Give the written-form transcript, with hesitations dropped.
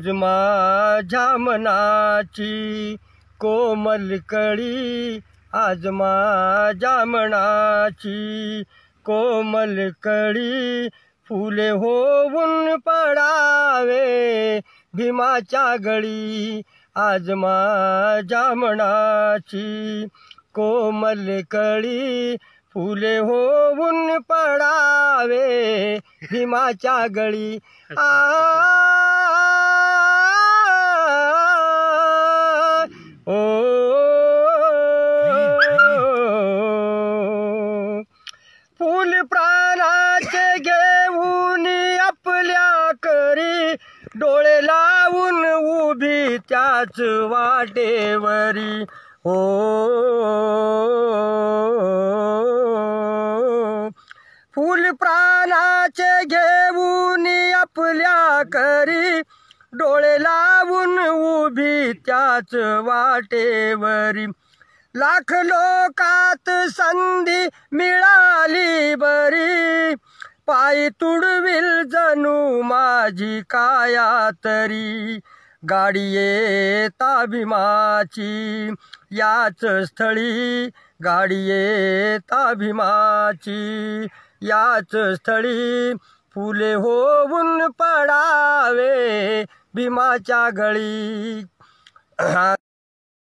आज माझ्या मनाची कोमल कळी, आज माझ्या मनाची कोमल कळी, फुले होऊन पडावे भीमाच्या गळी। आज माझ्या मनाची कोमल कळी, फुले होऊन पडावे भीमाच्या गळी। फूल प्राणाचे घेऊन आपल्या करी, डोळे लावून उभी त्याच वाटेवरी। फूल प्राणाचे घेऊन आपल्या करी, डोळे लावून उभी त्याच वाटेवरी। लाख लोकात संधी मिळाली बरी, पायी तुडविल जणू माझी काया तरी। गाडी येता भीमाची याच स्थळी, गाडी येता भीमाची याच स्थळी, फुले होऊन पडावे भीमाच्या गळी।